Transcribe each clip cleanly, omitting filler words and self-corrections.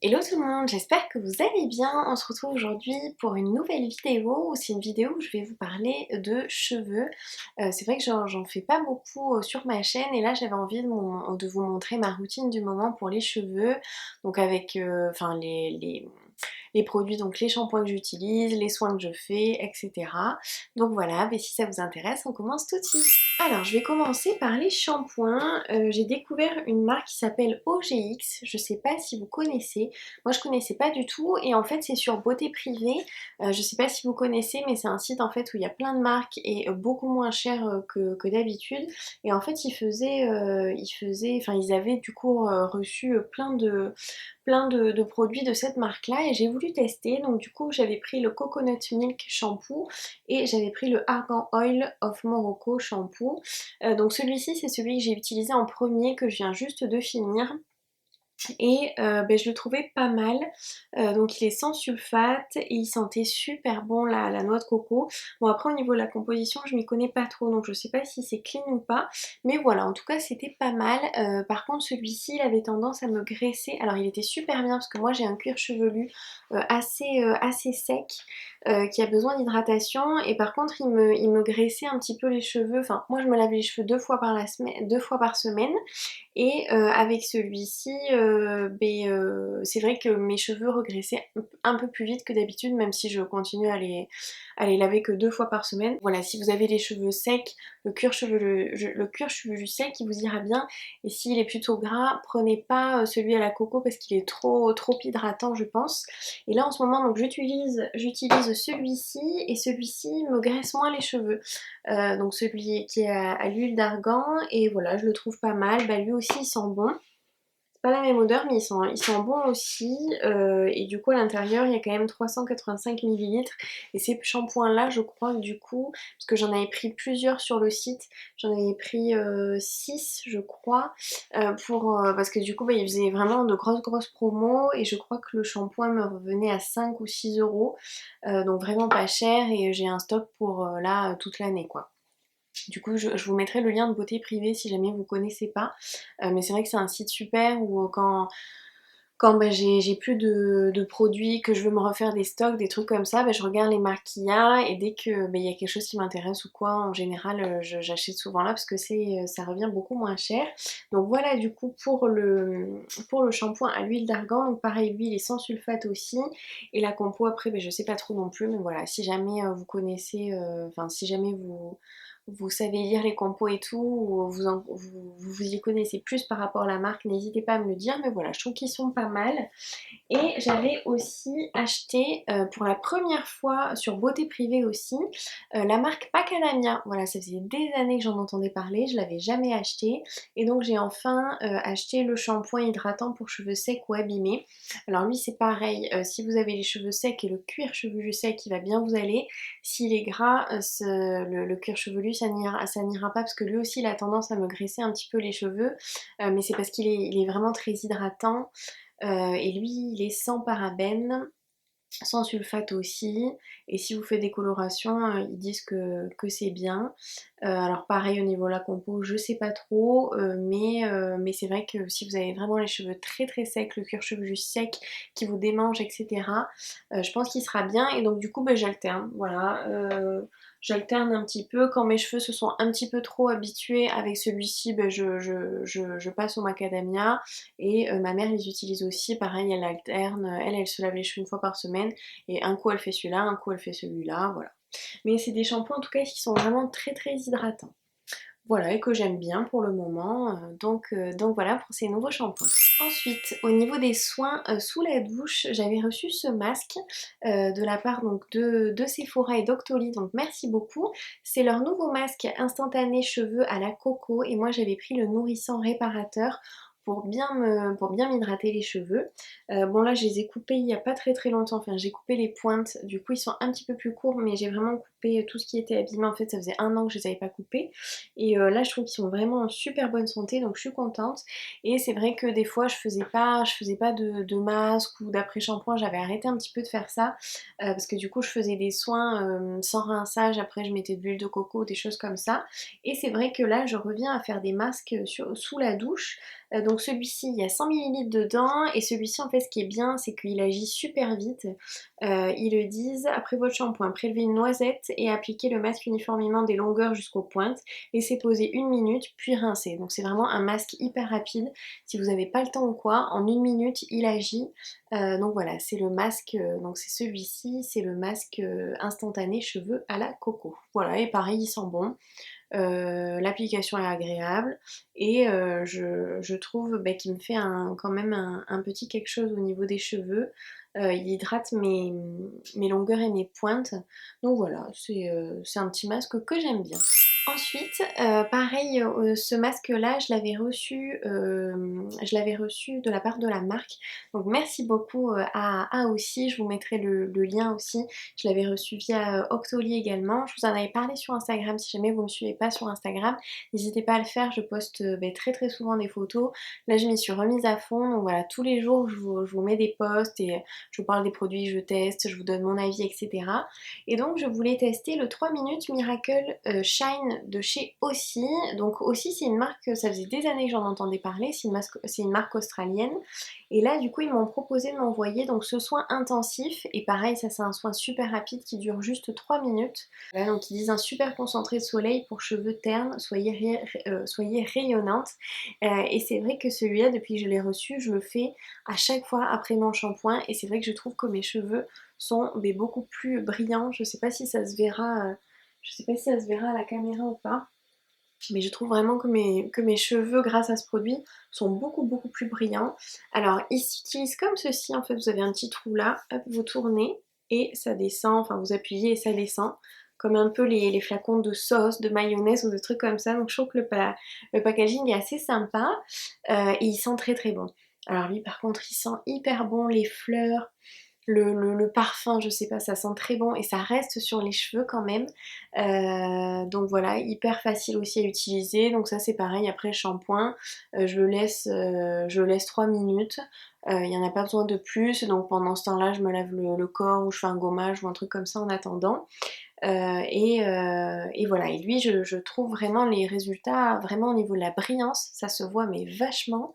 Hello tout le monde, j'espère que vous allez bien. On se retrouve aujourd'hui pour une nouvelle vidéo. C'est une vidéo où je vais vous parler de cheveux. C'est vrai que j'en fais pas beaucoup sur ma chaîne et là j'avais envie de vous montrer ma routine du moment pour les cheveux. Donc avec enfin les produits, donc les shampoings que j'utilise, les soins que je fais, etc. Donc voilà, mais si ça vous intéresse, on commence tout de suite. Alors, je vais commencer par les shampoings. J'ai découvert une marque qui s'appelle OGX. Je sais pas si vous connaissez. Moi, je connaissais pas du tout. Et en fait, c'est sur Beauté Privée. Je sais pas si vous connaissez, mais c'est un site en fait où il y a plein de marques et beaucoup moins cher que d'habitude. Et en fait, enfin, ils avaient du coup reçu plein de produits de cette marque-là et j'ai voulu tester. Donc du coup, j'avais pris le Coconut Milk Shampoo et j'avais pris le Argan Oil of Morocco Shampoo. Donc celui-ci, c'est celui que j'ai utilisé en premier, que je viens juste de finir. Et je le trouvais pas mal. Donc il est sans sulfate et il sentait super bon la noix de coco. Bon, après au niveau de la composition, je m'y connais pas trop, donc je sais pas si c'est clean ou pas, mais voilà, en tout cas c'était pas mal. Par contre celui-ci, il avait tendance à me graisser. Alors il était super bien parce que moi j'ai un cuir chevelu assez sec, qui a besoin d'hydratation, et par contre il me graissait un petit peu les cheveux. Enfin, moi je me lave les cheveux deux fois par semaine. Et avec celui-ci, c'est vrai que mes cheveux regraissaient un peu plus vite que d'habitude, même si je continue à les laver que deux fois par semaine. Voilà, si vous avez les cheveux secs, le cuir chevelu sec, il vous ira bien. Et s'il est plutôt gras, prenez pas celui à la coco parce qu'il est trop hydratant, je pense. Et là, en ce moment, donc j'utilise celui-ci, et celui-ci me graisse moins les cheveux. Donc celui qui est à l'huile d'argan, et voilà, je le trouve pas mal. Bah lui aussi il sent bon. C'est pas la même odeur, mais il sent bon aussi. Et du coup à l'intérieur il y a quand même 385 millilitres. Et ces shampoings là, je crois que du coup, parce que j'en avais pris plusieurs sur le site, j'en avais pris 6 je crois, parce que du coup ils faisaient vraiment de grosses promos, et je crois que le shampoing me revenait à 5 ou 6 euros. Donc vraiment pas cher, et j'ai un stock pour là toute l'année quoi. Du coup, je vous mettrai le lien de Beauté Privée si jamais vous connaissez pas. Mais c'est vrai que c'est un site super où quand j'ai plus de produits, que je veux me refaire des stocks, des trucs comme ça, je regarde les marques qu'il y a, et dès que il y a quelque chose qui m'intéresse ou quoi, en général, j'achète souvent là parce que ça revient beaucoup moins cher. Donc voilà, du coup pour le shampoing à l'huile d'argan, donc pareil, lui il est sans sulfate aussi. Et la compo après, je sais pas trop non plus, mais voilà, si jamais vous connaissez, enfin si jamais vous savez lire les compos et tout, ou vous y connaissez plus par rapport à la marque, n'hésitez pas à me le dire. Mais voilà, je trouve qu'ils sont pas mal. Et j'avais aussi acheté pour la première fois sur Beauté Privée aussi, la marque Pacadamia. Voilà, ça faisait des années que j'en entendais parler, je l'avais jamais acheté. Et donc j'ai enfin acheté le shampoing hydratant pour cheveux secs ou abîmés. Alors lui c'est pareil, si vous avez les cheveux secs et le cuir chevelu sec, il va bien vous aller. S'il est gras, le cuir chevelu ça n'ira pas, parce que lui aussi il a tendance à me graisser un petit peu les cheveux. Mais c'est parce qu'il est vraiment très hydratant. Et lui, il est sans parabènes, sans sulfate aussi. Et si vous faites des colorations, ils disent que c'est bien. Alors pareil au niveau de la compo, je sais pas trop, mais c'est vrai que si vous avez vraiment les cheveux très secs, le cuir chevelu sec qui vous démange, etc., je pense qu'il sera bien. Et donc du coup j'alterne, voilà. J'alterne un petit peu. Quand mes cheveux se sont un petit peu trop habitués avec celui-ci, je passe au macadamia. Et ma mère les utilise aussi, pareil, elle alterne, elle se lave les cheveux une fois par semaine, et un coup elle fait celui-là, un coup elle fait celui-là, voilà. Mais c'est des shampoings en tout cas qui sont vraiment très hydratants. Voilà, et que j'aime bien pour le moment, donc voilà pour ces nouveaux shampoings. Ensuite, au niveau des soins sous la douche, j'avais reçu ce masque de la part donc de Sephora et Doctolib, donc merci beaucoup. C'est leur nouveau masque instantané cheveux à la coco, et moi j'avais pris le nourrissant réparateur pour bien m'hydrater les cheveux. Bon là je les ai coupés il n'y a pas très longtemps, enfin j'ai coupé les pointes, du coup ils sont un petit peu plus courts, mais j'ai vraiment couper tout ce qui était abîmé. En fait, ça faisait 1 an que je les avais pas coupés et là je trouve qu'ils sont vraiment en super bonne santé, donc je suis contente. Et c'est vrai que des fois je faisais pas de masque ou d'après-shampoing, j'avais arrêté un petit peu de faire ça, parce que du coup je faisais des soins sans rinçage, après je mettais de l'huile de coco, des choses comme ça. Et c'est vrai que là je reviens à faire des masques sous la douche. Donc celui-ci, il y a 100 millilitres dedans et celui-ci en fait ce qui est bien c'est qu'il agit super vite. Ils le disent, après votre shampoing, prélevez une noisette et appliquez le masque uniformément des longueurs jusqu'aux pointes. Laissez poser 1 minute puis rincez. Donc c'est vraiment un masque hyper rapide. Si vous n'avez pas le temps ou quoi, en 1 minute il agit. Donc voilà, c'est le masque, donc c'est celui-ci, c'est le masque instantané cheveux à la coco. Voilà, et pareil, il sent bon. L'application est agréable et je trouve bah, qu'il me fait quand même un petit quelque chose au niveau des cheveux. Il hydrate mes longueurs et mes pointes. Donc voilà, c'est un petit masque que j'aime bien. Ensuite, pareil, ce masque-là, je l'avais reçu de la part de la marque. Donc merci beaucoup à aussi, je vous mettrai le lien aussi. Je l'avais reçu via Octoly également. Je vous en avais parlé sur Instagram, si jamais vous ne me suivez pas sur Instagram, n'hésitez pas à le faire, je poste très très souvent des photos. Là je m'y suis remise à fond, donc voilà, tous les jours je vous mets des posts et je vous parle des produits que je teste, je vous donne mon avis, etc. Et donc je voulais tester le 3 minutes Miracle Shine de chez Aussie. Donc Aussie c'est une marque, ça faisait des années que j'en entendais parler, c'est une marque australienne. Et là du coup ils m'ont proposé de m'envoyer donc ce soin intensif. Et pareil ça c'est un soin super rapide qui dure juste 3 minutes. Voilà, donc ils disent un super concentré de soleil pour cheveux ternes, soyez rayonnante. Et c'est vrai que celui-là depuis que je l'ai reçu je le fais à chaque fois après mon shampoing. Et c'est vrai que je trouve que mes cheveux sont beaucoup plus brillants. Je sais pas si ça se verra, je sais pas si ça se verra à la caméra ou pas. Mais je trouve vraiment que mes cheveux, grâce à ce produit, sont beaucoup plus brillants. Alors, il s'utilise comme ceci. En fait, vous avez un petit trou là. Hop, vous tournez et ça descend. Enfin, vous appuyez et ça descend. Comme un peu les flacons de sauce, de mayonnaise ou de trucs comme ça. Donc, je trouve que le packaging est assez sympa. Et il sent très très bon. Alors, lui, par contre, il sent hyper bon les fleurs. Le parfum, je sais pas, ça sent très bon et ça reste sur les cheveux quand même. Donc voilà, hyper facile aussi à utiliser. Donc ça c'est pareil, après le shampoing, je le laisse 3 minutes. Il n'y en a pas besoin de plus. Donc pendant ce temps-là, je me lave le corps ou je fais un gommage ou un truc comme ça en attendant. Et voilà, et lui je trouve vraiment les résultats, vraiment au niveau de la brillance, ça se voit mais vachement.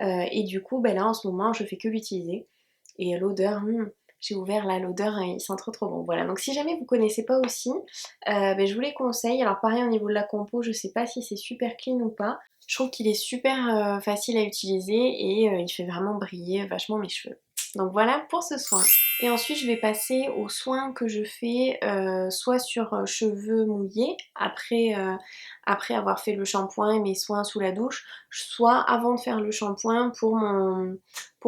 Et du coup, ben là en ce moment, je fais que l'utiliser. Et l'odeur, j'ai ouvert là l'odeur, hein, il sent trop bon. Voilà, donc si jamais vous connaissez pas aussi, ben, je vous les conseille. Alors pareil au niveau de la compo, je sais pas si c'est super clean ou pas. Je trouve qu'il est super facile à utiliser et il fait vraiment briller vachement mes cheveux. Donc voilà pour ce soin. Et ensuite je vais passer au soin que je fais soit sur cheveux mouillés après avoir fait le shampoing et mes soins sous la douche, soit avant de faire le shampoing pour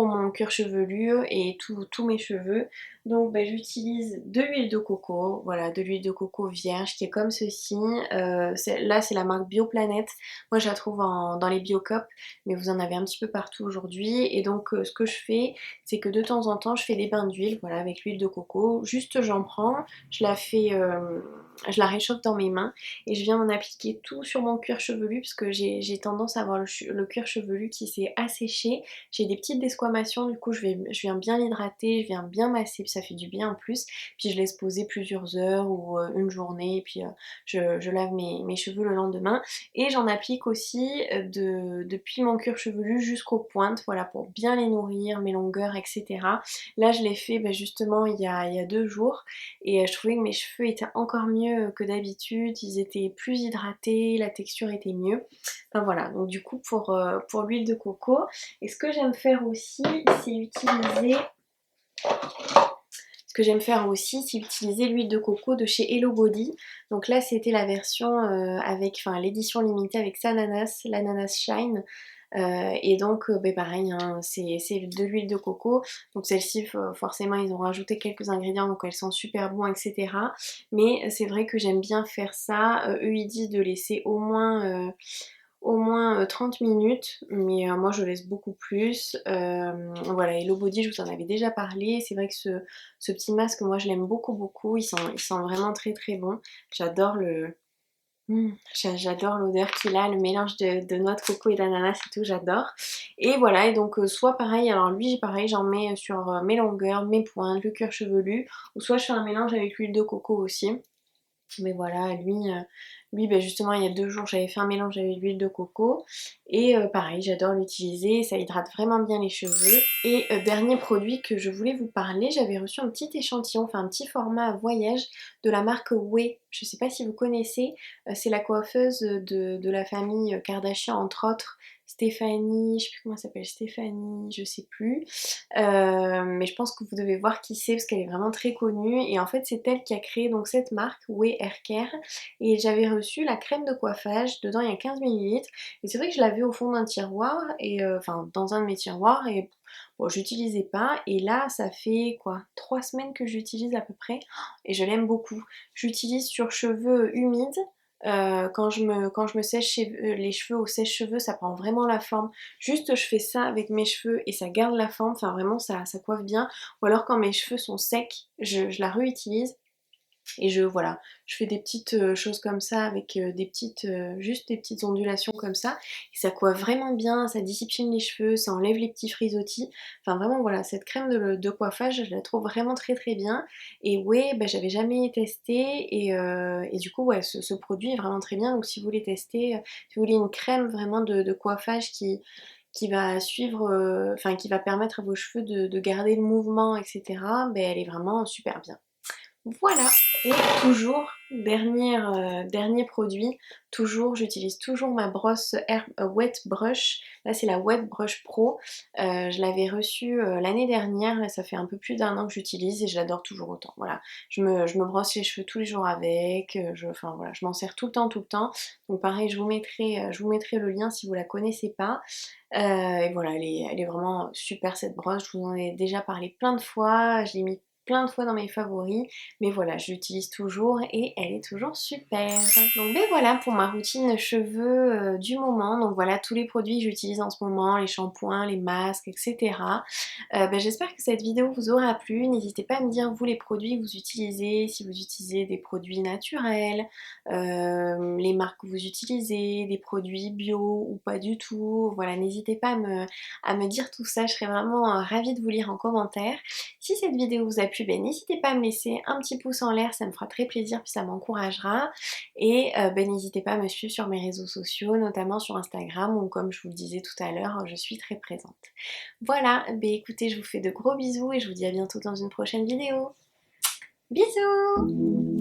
mon cuir chevelu et tous mes cheveux. Donc ben, j'utilise de l'huile de coco, voilà, de l'huile de coco vierge qui est comme ceci. Là c'est la marque Bioplanète. Moi je la trouve dans les Biocup, mais vous en avez un petit peu partout aujourd'hui. Et donc ce que je fais, c'est que de temps en temps je fais des bains d'huile, voilà, avec l'huile de coco. Juste j'en prends, je la réchauffe dans mes mains et je viens m'en appliquer tout sur mon cuir chevelu parce que j'ai tendance à avoir le cuir chevelu qui s'est asséché. J'ai des petites desquamations, du coup je viens bien l'hydrater, je viens bien masser, puis ça fait du bien en plus. Puis je laisse poser plusieurs heures ou une journée, et puis je lave mes cheveux le lendemain. Et j'en applique aussi depuis mon cuir chevelu jusqu'aux pointes, voilà, pour bien les nourrir, mes longueurs, etc. Là je l'ai fait justement il y a 2 jours et je trouvais que mes cheveux étaient encore mieux que d'habitude, ils étaient plus hydratés, la texture était mieux. Enfin voilà, donc du coup pour l'huile de coco. Et ce que j'aime faire aussi, c'est utiliser l'huile de coco de chez Hello Body. Donc là c'était la version enfin l'édition limitée avec l'ananas Shine. Et donc ben pareil, hein, c'est de l'huile de coco. Donc celle-ci forcément ils ont rajouté quelques ingrédients donc elles sont super bons, etc. Mais c'est vrai que j'aime bien faire ça. Eux ils disent de laisser au moins 30 minutes, mais moi je laisse beaucoup plus. Voilà, Hello Body, je vous en avais déjà parlé. C'est vrai que ce petit masque, moi je l'aime beaucoup, beaucoup. Il sent vraiment très très bon. J'adore j'adore l'odeur qu'il a, le mélange de noix de coco et d'ananas et tout, j'adore. Et voilà, et donc soit pareil, alors lui pareil, j'en mets sur mes longueurs, mes pointes, le cuir chevelu, ou soit je fais un mélange avec l'huile de coco aussi. Mais voilà, lui ben justement il y a 2 jours j'avais fait un mélange avec l'huile de coco et pareil j'adore l'utiliser, ça hydrate vraiment bien les cheveux. Et dernier produit que je voulais vous parler, j'avais reçu un petit échantillon, enfin un petit format voyage de la marque Ouai. Je sais pas si vous connaissez, c'est la coiffeuse de la famille Kardashian entre autres, Stéphanie, je sais plus comment elle s'appelle, Stéphanie, je sais plus. Mais je pense que vous devez voir qui c'est parce qu'elle est vraiment très connue et en fait c'est elle qui a créé donc cette marque Ouai Hair Care et j'avais reçu la crème de coiffage, dedans il y a 15 ml et c'est vrai que je l'avais au fond d'un tiroir et enfin dans un de mes tiroirs et bon j'utilisais pas et là ça fait quoi 3 semaines que j'utilise à peu près et je l'aime beaucoup. J'utilise sur cheveux humides. Quand je me sèche les cheveux au sèche-cheveux, ça prend vraiment la forme. Juste je fais ça avec mes cheveux et ça garde la forme, enfin vraiment ça coiffe bien. Ou alors quand mes cheveux sont secs, je la réutilise et voilà, je fais des petites choses comme ça avec juste des petites ondulations comme ça. Et ça coiffe vraiment bien, ça discipline les cheveux, ça enlève les petits frisottis. Enfin vraiment voilà, cette crème de coiffage, je la trouve vraiment très très bien. Et ouais, bah, j'avais jamais testé et du coup ouais, ce produit est vraiment très bien. Donc si vous voulez tester, si vous voulez une crème vraiment de coiffage qui va suivre, enfin qui va permettre à vos cheveux de garder le mouvement, etc., ben, elle est vraiment super bien. Voilà, et toujours, dernier produit, toujours, j'utilise toujours ma brosse Wet Brush, là c'est la Wet Brush Pro, je l'avais reçue l'année dernière, là ça fait un peu plus d'1 an que j'utilise et je l'adore toujours autant, voilà. Je me brosse les cheveux tous les jours avec, enfin voilà, je m'en sers tout le temps, tout le temps. Donc pareil, je vous mettrai le lien si vous la connaissez pas. Et voilà, elle est vraiment super cette brosse, je vous en ai déjà parlé plein de fois, je l'ai mis plein de fois dans mes favoris, mais voilà, je l'utilise toujours et elle est toujours super. Donc ben voilà pour ma routine cheveux du moment. Donc voilà tous les produits que j'utilise en ce moment, les shampoings, les masques, etc. Ben, j'espère que cette vidéo vous aura plu. N'hésitez pas à me dire vous les produits que vous utilisez, si vous utilisez des produits naturels, les marques que vous utilisez, des produits bio ou pas du tout. Voilà, n'hésitez pas à me dire tout ça, je serais vraiment ravie de vous lire en commentaire. Si cette vidéo vous a plu, ben, n'hésitez pas à me laisser un petit pouce en l'air, ça me fera très plaisir puis ça m'encouragera. Et ben, n'hésitez pas à me suivre sur mes réseaux sociaux, notamment sur Instagram où comme je vous le disais tout à l'heure, je suis très présente. Voilà, ben écoutez, je vous fais de gros bisous et je vous dis à bientôt dans une prochaine vidéo. Bisous!